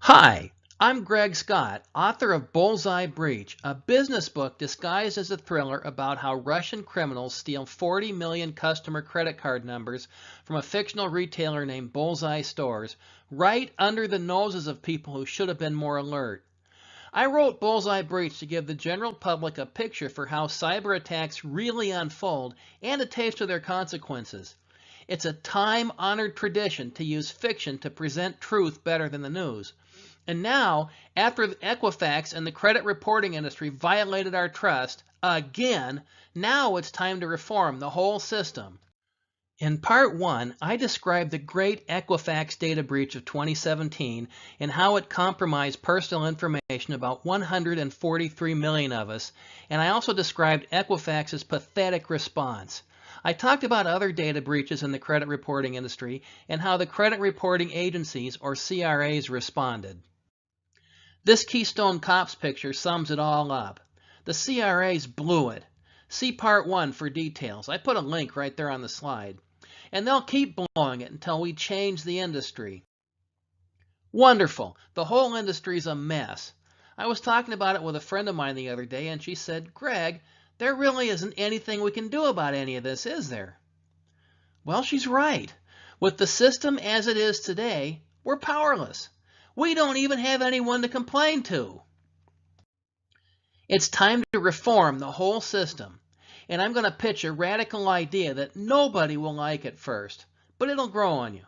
Hi, I'm Greg Scott, author of Bullseye Breach, a business book disguised as a thriller about how Russian criminals steal 40 million customer credit card numbers from a fictional retailer named Bullseye Stores, right under the noses of people who should have been more alert. I wrote Bullseye Breach to give the general public a picture for how cyber attacks really unfold and a taste of their consequences. It's a time-honored tradition to use fiction to present truth better than the news. And now, after Equifax and the credit reporting industry violated our trust again, now it's time to reform the whole system. In part 1, I described the great Equifax data breach of 2017 and how it compromised personal information about 143 million of us, and I also described Equifax's pathetic response. I talked about other data breaches in the credit reporting industry and how the credit reporting agencies, or CRAs, responded. This Keystone Cops picture sums it all up. The CRAs blew it. See part 1 for details. I put a link right there on the slide. And they'll keep blowing it until we change the industry. Wonderful. The whole industry's a mess. I was talking about it with a friend of mine the other day, and she said, "Greg, there really isn't anything we can do about any of this, is there?" Well, she's right. With the system as it is today, we're powerless. We don't even have anyone to complain to. It's time to reform the whole system. And I'm going to pitch a radical idea that nobody will like at first, but it'll grow on you.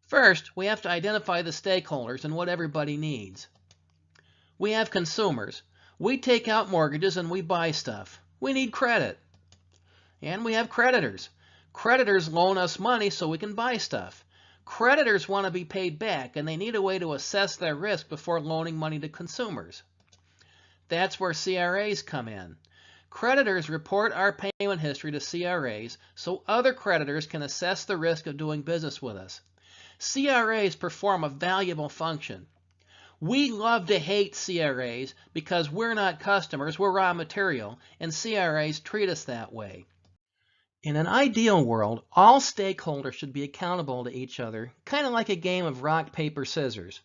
First, we have to identify the stakeholders and what everybody needs. We have consumers. We take out mortgages and we buy stuff. We need credit. And we have creditors. Creditors loan us money so we can buy stuff. Creditors want to be paid back, and they need a way to assess their risk before loaning money to consumers. That's where CRAs come in. Creditors report our payment history to CRAs so other creditors can assess the risk of doing business with us. CRAs perform a valuable function. We love to hate CRAs because we're not customers, we're raw material, and CRAs treat us that way. In an ideal world, all stakeholders should be accountable to each other, kind of like a game of rock, paper, scissors.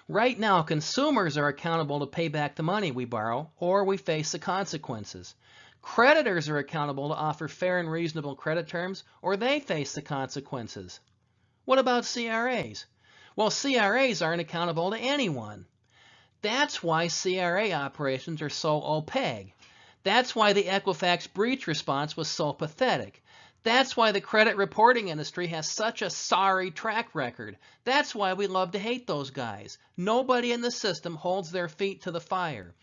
Right now, consumers are accountable to pay back the money we borrow, or we face the consequences. Creditors are accountable to offer fair and reasonable credit terms, or they face the consequences. What about CRAs? Well, CRAs aren't accountable to anyone. That's why CRA operations are so opaque. That's why the Equifax breach response was so pathetic. That's why the credit reporting industry has such a sorry track record. That's why we love to hate those guys. Nobody in the system holds their feet to the fire.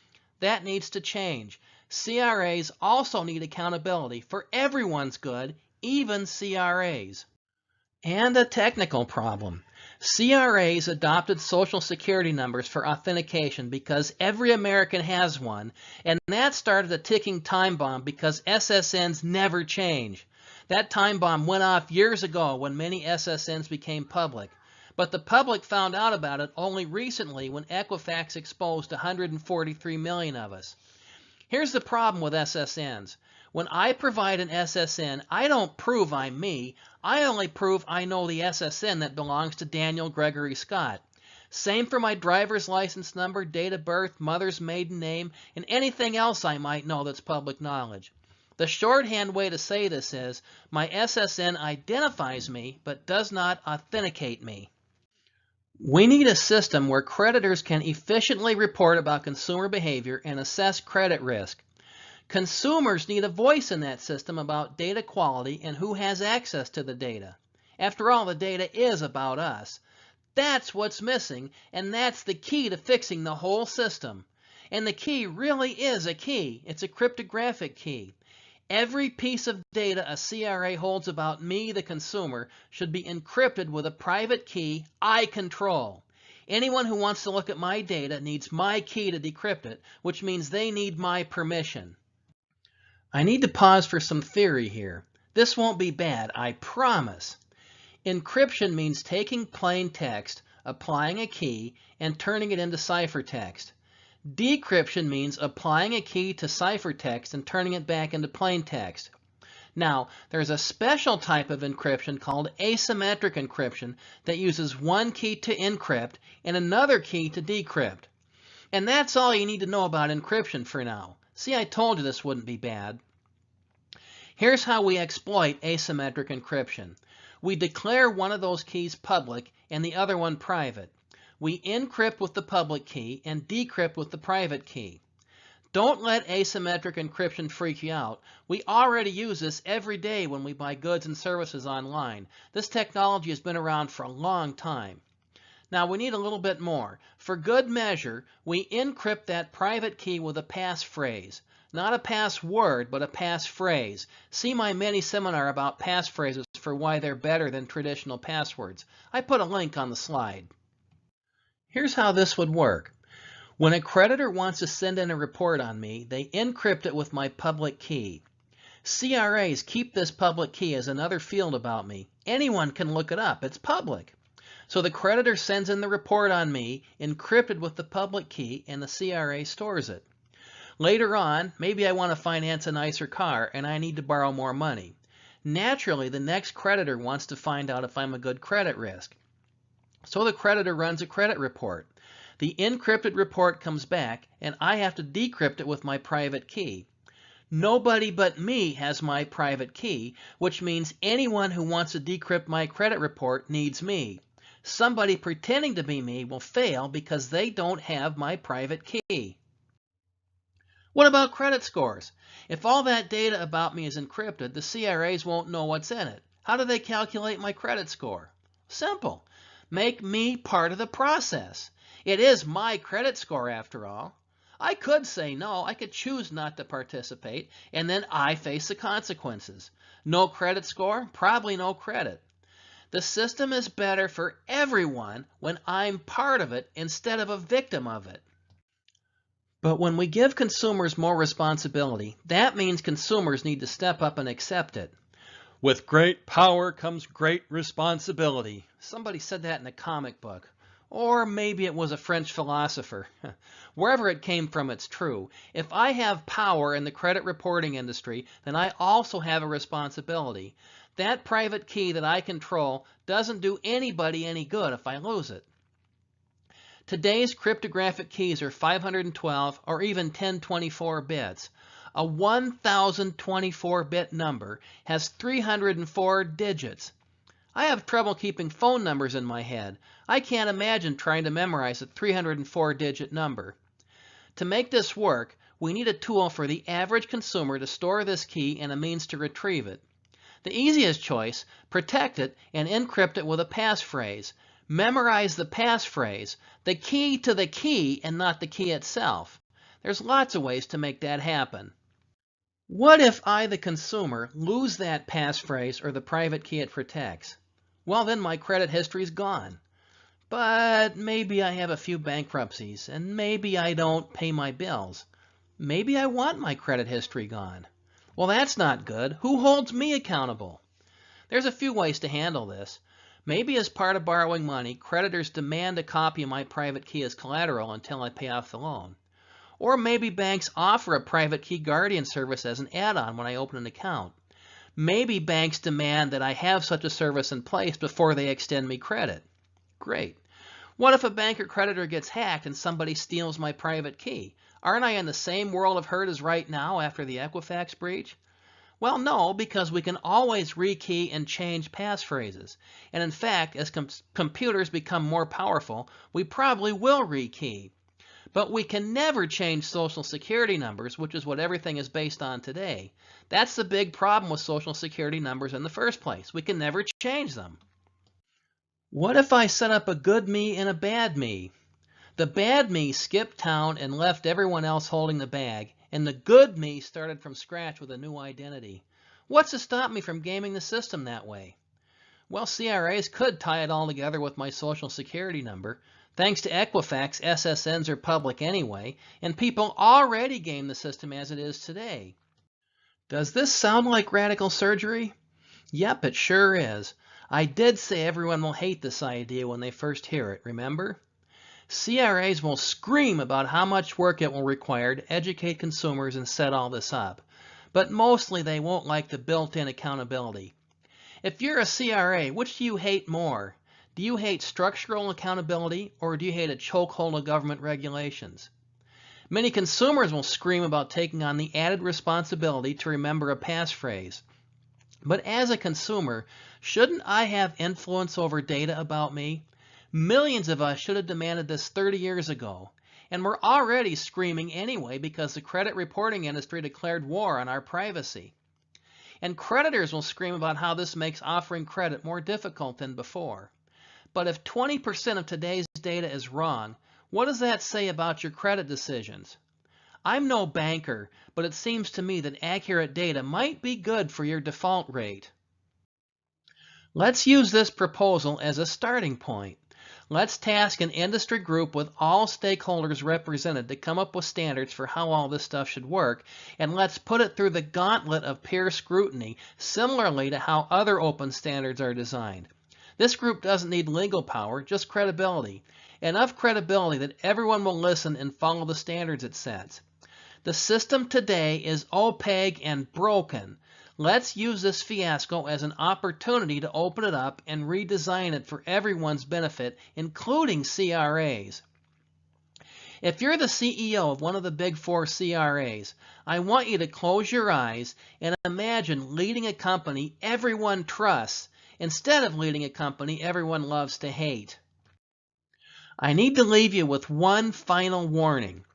That needs to change. CRAs also need accountability for everyone's good, even CRAs. And a technical problem. CRAs adopted Social Security numbers for authentication because every American has one, and that started a ticking time bomb because SSNs never change. That time bomb went off years ago when many SSNs became public. But the public found out about it only recently when Equifax exposed 143 million of us. Here's the problem with SSNs. When I provide an SSN, I don't prove I'm me. I only prove I know the SSN that belongs to Daniel Gregory Scott. Same for my driver's license number, date of birth, mother's maiden name, and anything else I might know that's public knowledge. The shorthand way to say this is, my SSN identifies me, but does not authenticate me. We need a system where creditors can efficiently report about consumer behavior and assess credit risk. Consumers need a voice in that system about data quality and who has access to the data. After all, the data is about us. That's what's missing, and that's the key to fixing the whole system. And the key really is a key. It's a cryptographic key. Every piece of data a CRA holds about me, the consumer, should be encrypted with a private key I control. Anyone who wants to look at my data needs my key to decrypt it, which means they need my permission. I need to pause for some theory here. This won't be bad, I promise. Encryption means taking plain text, applying a key, and turning it into ciphertext. Decryption means applying a key to ciphertext and turning it back into plain text. Now, there's a special type of encryption called asymmetric encryption that uses one key to encrypt and another key to decrypt. And that's all you need to know about encryption for now. See, I told you this wouldn't be bad. Here's how we exploit asymmetric encryption. We declare one of those keys public and the other one private. We encrypt with the public key and decrypt with the private key. Don't let asymmetric encryption freak you out. We already use this every day when we buy goods and services online. This technology has been around for a long time. Now we need a little bit more. For good measure, we encrypt that private key with a passphrase. Not a password, but a passphrase. See my mini seminar about passphrases for why they're better than traditional passwords. I put a link on the slide. Here's how this would work. When a creditor wants to send in a report on me, they encrypt it with my public key. CRAs keep this public key as another field about me. Anyone can look it up. It's public. So the creditor sends in the report on me, encrypted with the public key, and the CRA stores it. Later on, maybe I want to finance a nicer car and I need to borrow more money. Naturally, the next creditor wants to find out if I'm a good credit risk. So the creditor runs a credit report. The encrypted report comes back and I have to decrypt it with my private key. Nobody but me has my private key, which means anyone who wants to decrypt my credit report needs me. Somebody pretending to be me will fail because they don't have my private key. What about credit scores? If all that data about me is encrypted, the CRAs won't know what's in it. How do they calculate my credit score? Simple. Make me part of the process. It is my credit score after all. I could say no. I could choose not to participate, and then I face the consequences. No credit score? Probably no credit. The system is better for everyone when I'm part of it instead of a victim of it. But when we give consumers more responsibility, that means consumers need to step up and accept it. With great power comes great responsibility. Somebody said that in a comic book. Or maybe it was a French philosopher. Wherever it came from, it's true. If I have power in the credit reporting industry, then I also have a responsibility. That private key that I control doesn't do anybody any good if I lose it. Today's cryptographic keys are 512 or even 1024 bits. A 1024-bit number has 304 digits. I have trouble keeping phone numbers in my head. I can't imagine trying to memorize a 304-digit number. To make this work, we need a tool for the average consumer to store this key and a means to retrieve it. The easiest choice, protect it and encrypt it with a passphrase. Memorize the passphrase, the key to the key and not the key itself. There's lots of ways to make that happen. What if I, the consumer, lose that passphrase or the private key it protects? Well, then my credit history is gone. But maybe I have a few bankruptcies, and maybe I don't pay my bills. Maybe I want my credit history gone. Well, that's not good. Who holds me accountable? There's a few ways to handle this. Maybe as part of borrowing money, creditors demand a copy of my private key as collateral until I pay off the loan. Or maybe banks offer a private key guardian service as an add-on when I open an account. Maybe banks demand that I have such a service in place before they extend me credit. Great. What if a bank or creditor gets hacked and somebody steals my private key? Aren't I in the same world of hurt as right now after the Equifax breach? Well, no, because we can always rekey and change passphrases. And in fact, as computers become more powerful, we probably will rekey. But we can never change social security numbers, which is what everything is based on today. That's the big problem with social security numbers in the first place. We can never change them. What if I set up a good me and a bad me? The bad me skipped town and left everyone else holding the bag, and the good me started from scratch with a new identity. What's to stop me from gaming the system that way? Well, CRAs could tie it all together with my social security number. Thanks to Equifax, SSNs are public anyway, and people already game the system as it is today. Does this sound like radical surgery? Yep, it sure is. I did say everyone will hate this idea when they first hear it, remember? CRAs will scream about how much work it will require to educate consumers and set all this up. but mostly they won't like the built-in accountability. If you're a CRA, which do you hate more? Do you hate structural accountability, or do you hate a chokehold of government regulations? Many consumers will scream about taking on the added responsibility to remember a passphrase. But as a consumer, shouldn't I have influence over data about me? Millions of us should have demanded this 30 years ago. And we're already screaming anyway because the credit reporting industry declared war on our privacy. And creditors will scream about how this makes offering credit more difficult than before. But if 20% of today's data is wrong, what does that say about your credit decisions? I'm no banker, but it seems to me that accurate data might be good for your default rate. Let's use this proposal as a starting point. Let's task an industry group with all stakeholders represented to come up with standards for how all this stuff should work, and let's put it through the gauntlet of peer scrutiny, similarly to how other open standards are designed. This group doesn't need legal power, just credibility. Enough credibility that everyone will listen and follow the standards it sets. The system today is opaque and broken. Let's use this fiasco as an opportunity to open it up and redesign it for everyone's benefit, including CRAs. If you're the CEO of one of the big 4 CRAs, I want you to close your eyes and imagine leading a company everyone trusts instead of leading a company everyone loves to hate. I need to leave you with one final warning.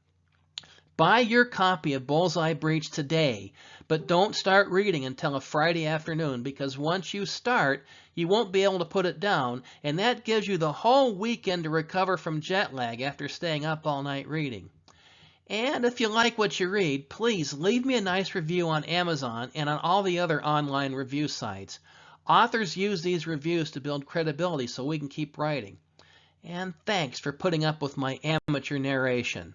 Buy your copy of Bullseye Breach today, but don't start reading until a Friday afternoon, because once you start, you won't be able to put it down, and that gives you the whole weekend to recover from jet lag after staying up all night reading. And if you like what you read, please leave me a nice review on Amazon and on all the other online review sites. Authors use these reviews to build credibility so we can keep writing. And thanks for putting up with my amateur narration.